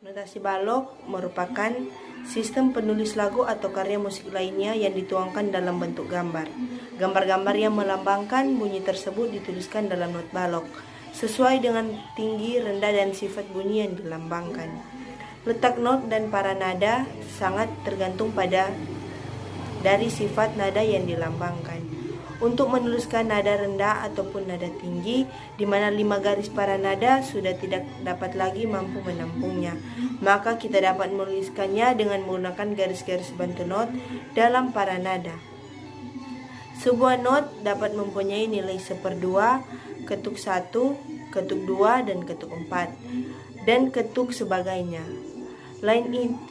Notasi balok merupakan sistem penulis lagu atau karya musik lainnya yang dituangkan dalam bentuk gambar. Gambar-gambar yang melambangkan bunyi tersebut dituliskan dalam not balok, sesuai dengan tinggi, rendah, dan sifat bunyi yang dilambangkan. Letak not dan para nada sangat tergantung dari sifat nada yang dilambangkan. Untuk menuliskan nada rendah ataupun nada tinggi, di mana 5 garis para nada sudah tidak dapat lagi mampu menampungnya, maka kita dapat menuliskannya dengan menggunakan garis-garis bantu not dalam para nada. Sebuah not dapat mempunyai nilai 1/2, ketuk 1, ketuk 2, dan ketuk 4, dan ketuk sebagainya.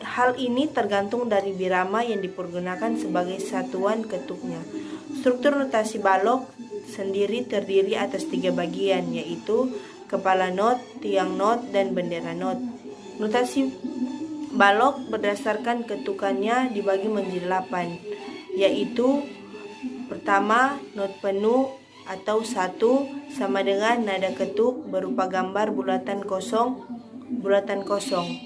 Hal ini tergantung dari birama yang dipergunakan sebagai satuan ketuknya. Struktur notasi balok sendiri terdiri atas 3 bagian, yaitu kepala not, tiang not, dan bendera not. Notasi balok berdasarkan ketukannya dibagi menjadi 8, yaitu pertama, not penuh atau 1 sama dengan nada ketuk berupa gambar bulatan kosong.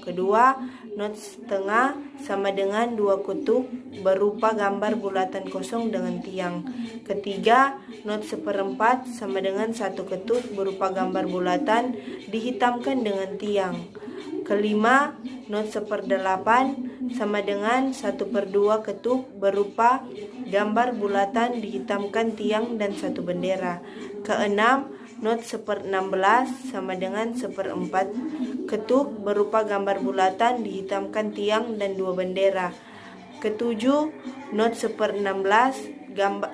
Kedua, not setengah sama dengan 2 ketuk berupa gambar bulatan kosong dengan tiang. Ketiga, not 1/4 sama dengan 1 ketuk berupa gambar bulatan dihitamkan dengan tiang. Kelima, not 1/8 sama dengan 1/2 ketuk berupa gambar bulatan dihitamkan tiang dan 1 bendera. Keenam, not 1/16 sama dengan 1/4 ketuk berupa gambar bulatan dihitamkan tiang dan 2 bendera. Ketujuh, not 1/16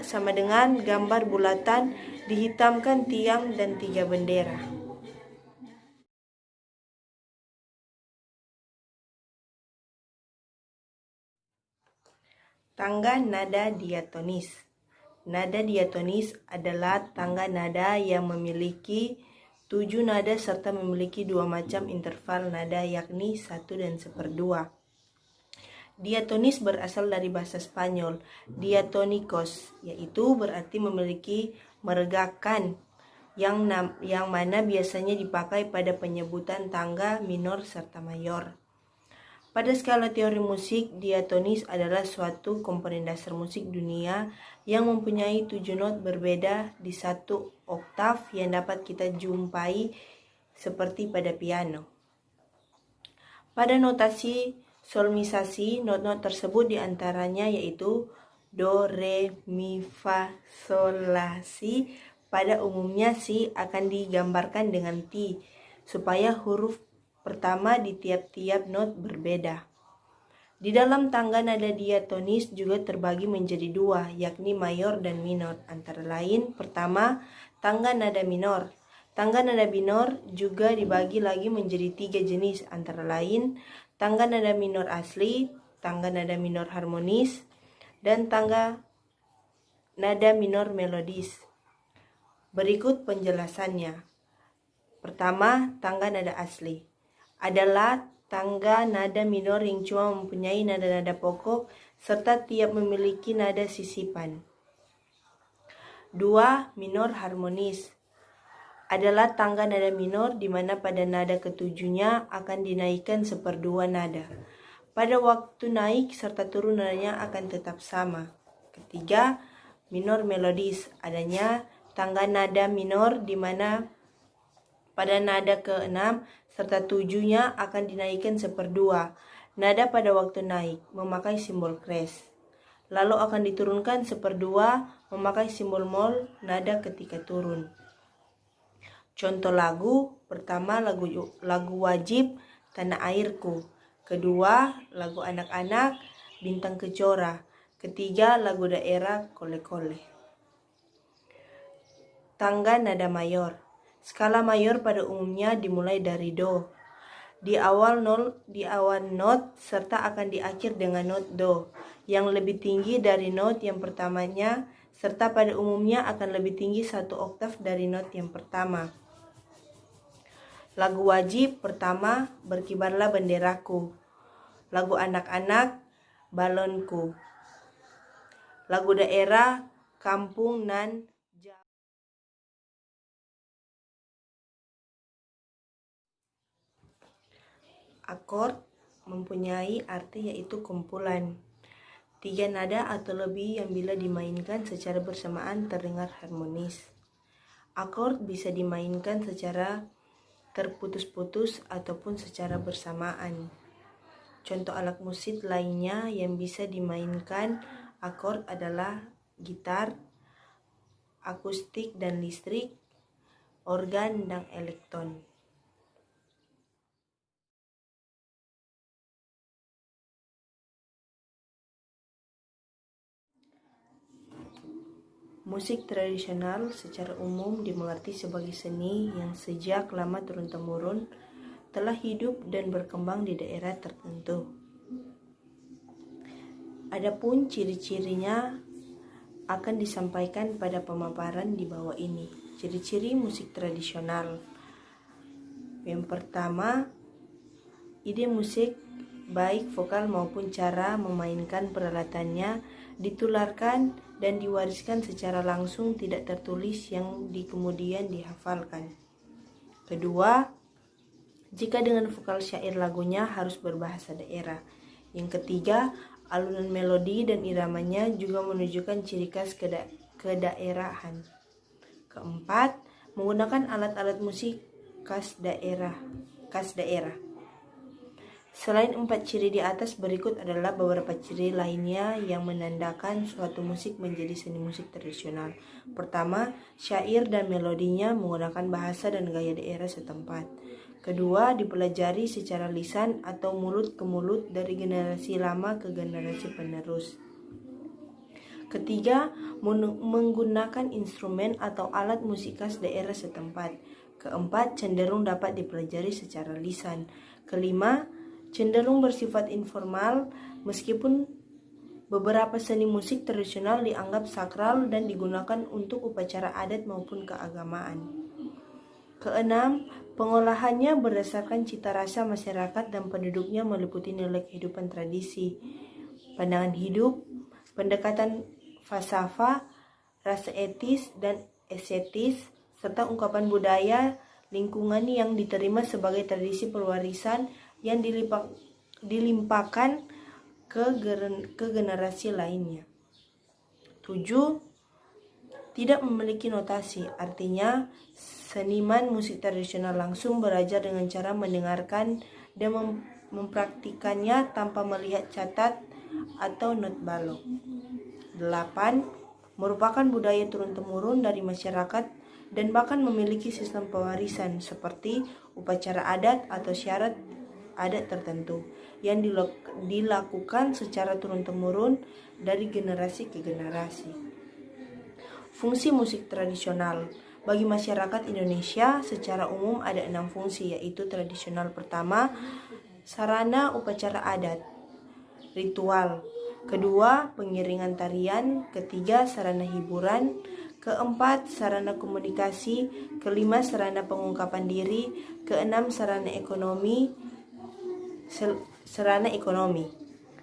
sama dengan gambar bulatan dihitamkan tiang dan 3 bendera. Tangga nada diatonis. Nada diatonis adalah tangga nada yang memiliki 7 nada serta memiliki 2 macam interval nada, yakni 1 dan 1/2. Diatonis berasal dari bahasa Spanyol diatonicos, yaitu berarti memiliki meregakan, yang mana biasanya dipakai pada penyebutan tangga minor serta mayor. Pada skala teori musik, diatonis adalah suatu komponen dasar musik dunia yang mempunyai 7 not berbeda di 1 oktav yang dapat kita jumpai seperti pada piano. Pada notasi solmisasi, not-not tersebut diantaranya yaitu do, re, mi, fa, sol, la, si. Pada umumnya si akan digambarkan dengan ti, supaya huruf pertama di tiap-tiap not berbeda. Di dalam tangga nada diatonis juga terbagi menjadi 2, yakni mayor dan minor. Antara lain, pertama, tangga nada minor. Tangga nada minor juga dibagi lagi menjadi 3 jenis, antara lain tangga nada minor asli, tangga nada minor harmonis, dan tangga nada minor melodis. Berikut penjelasannya. Pertama, tangga nada asli adalah tangga nada minor yang cuma mempunyai nada-nada pokok serta tiap memiliki nada sisipan. 2. Minor harmonis adalah tangga nada minor di mana pada nada ketujuhnya akan dinaikkan 1/2 nada. Pada waktu naik serta turun nadanya akan tetap sama. Ketiga, minor melodis adanya tangga nada minor di mana pada nada ke-6 serta 7-nya akan dinaikkan 1/2 nada pada waktu naik, memakai simbol kres. Lalu akan diturunkan 1/2 memakai simbol mol nada ketika turun. Contoh lagu, pertama lagu wajib Tanah Airku. Kedua, lagu anak-anak Bintang Kejora. Ketiga, lagu daerah Kole-Kole. Tangga nada mayor. Skala mayor pada umumnya dimulai dari do. Di awal not serta akan diakhir dengan not do yang lebih tinggi dari not yang pertamanya serta pada umumnya akan lebih tinggi 1 oktav dari not yang pertama. Lagu wajib pertama, Berkibarlah Benderaku. Lagu anak-anak, Balonku. Lagu daerah, Kampung Nan Jawa. Akord mempunyai arti yaitu kumpulan 3 nada atau lebih yang bila dimainkan secara bersamaan terdengar harmonis. Akord bisa dimainkan secara terputus-putus ataupun secara bersamaan. Contoh alat musik lainnya yang bisa dimainkan akord adalah gitar, akustik dan listrik, organ, dan elektron. Musik tradisional secara umum dimengerti sebagai seni yang sejak lama turun-temurun telah hidup dan berkembang di daerah tertentu. Adapun ciri-cirinya akan disampaikan pada pemaparan di bawah ini. Ciri-ciri musik tradisional. Yang pertama, ide musik baik vokal maupun cara memainkan peralatannya ditularkan dan diwariskan secara langsung, tidak tertulis yang kemudian dihafalkan. Kedua, jika dengan vokal syair lagunya harus berbahasa daerah. Yang ketiga, alunan melodi dan iramanya juga menunjukkan ciri khas kedaerahan. Keempat, menggunakan alat-alat musik khas daerah. Selain 4 ciri di atas, berikut adalah beberapa ciri lainnya yang menandakan suatu musik menjadi seni musik tradisional. Pertama, syair dan melodinya menggunakan bahasa dan gaya daerah setempat. Kedua, dipelajari secara lisan atau mulut ke mulut dari generasi lama ke generasi penerus. Ketiga, menggunakan instrumen atau alat musik khas daerah setempat. Keempat, cenderung dapat dipelajari secara lisan. Kelima, cenderung bersifat informal, meskipun beberapa seni musik tradisional dianggap sakral dan digunakan untuk upacara adat maupun keagamaan. Keenam, pengolahannya berdasarkan cita rasa masyarakat dan penduduknya meliputi nilai kehidupan tradisi, pandangan hidup, pendekatan falsafah, rasa etis dan estetis, serta ungkapan budaya lingkungan yang diterima sebagai tradisi pewarisan yang dilimpahkan ke generasi lainnya. 7. Tidak memiliki notasi, artinya seniman musik tradisional langsung belajar dengan cara mendengarkan dan mempraktikannya tanpa melihat catat atau not balok. 8. Merupakan budaya turun-temurun dari masyarakat dan bahkan memiliki sistem pewarisan seperti upacara adat atau syarat adat tertentu yang dilakukan secara turun-temurun dari generasi ke generasi. Fungsi musik tradisional. Bagi masyarakat Indonesia secara umum ada 6 fungsi, yaitu tradisional pertama, sarana upacara adat, ritual. Kedua, pengiringan tarian. Ketiga, sarana hiburan. Keempat, sarana komunikasi. Kelima, sarana pengungkapan diri. Keenam, sarana ekonomi.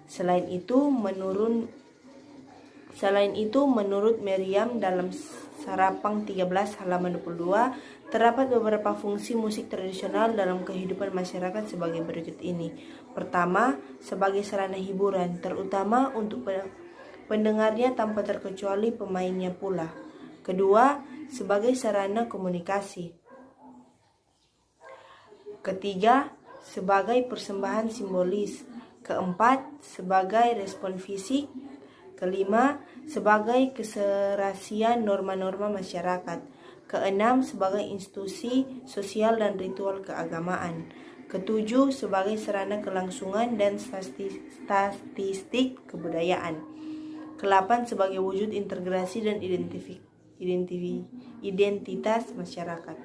Selain itu menurut Merriam dalam Sarapang 13 halaman 22 terdapat beberapa fungsi musik tradisional dalam kehidupan masyarakat sebagai berikut ini. Pertama, sebagai sarana hiburan, terutama untuk pendengarnya tanpa terkecuali pemainnya pula. Kedua, sebagai sarana komunikasi. Ketiga, sebagai persembahan simbolis. Keempat, sebagai respon fisik. Kelima, sebagai keserasian norma-norma masyarakat. Keenam, sebagai institusi sosial dan ritual keagamaan. Ketujuh, sebagai sarana kelangsungan dan statistik kebudayaan. Kedelapan, sebagai wujud integrasi dan identitas masyarakat.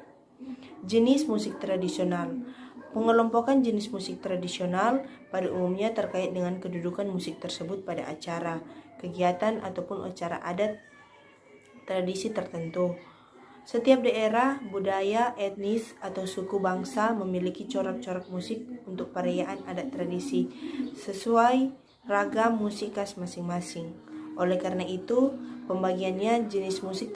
Jenis musik tradisional. Pengelompokan jenis musik tradisional pada umumnya terkait dengan kedudukan musik tersebut pada acara, kegiatan ataupun acara adat tradisi tertentu. Setiap daerah, budaya, etnis, atau suku bangsa memiliki corak-corak musik untuk perayaan adat tradisi sesuai ragam musik khas masing-masing. Oleh karena itu, pembagiannya jenis musik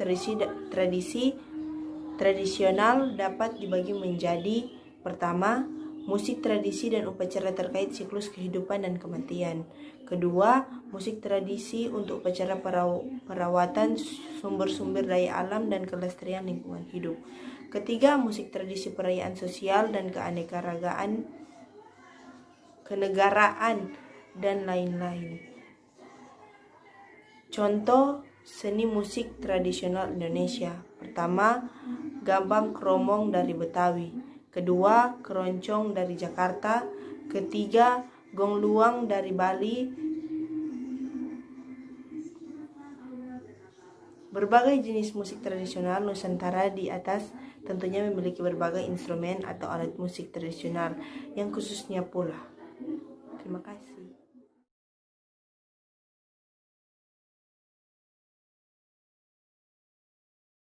tradisional dapat dibagi menjadi: pertama, musik tradisi dan upacara terkait siklus kehidupan dan kematian. Kedua, musik tradisi untuk upacara perawatan sumber-sumber daya alam dan kelestarian lingkungan hidup. Ketiga, musik tradisi perayaan sosial dan keanekaragaman kenegaraan dan lain-lain. Contoh seni musik tradisional Indonesia. Pertama, gambang kromong dari Betawi. Kedua, keroncong dari Jakarta. Ketiga, gong luang dari Bali. Berbagai jenis musik tradisional Nusantara di atas tentunya memiliki berbagai instrumen atau alat musik tradisional yang khususnya pula. Terima kasih.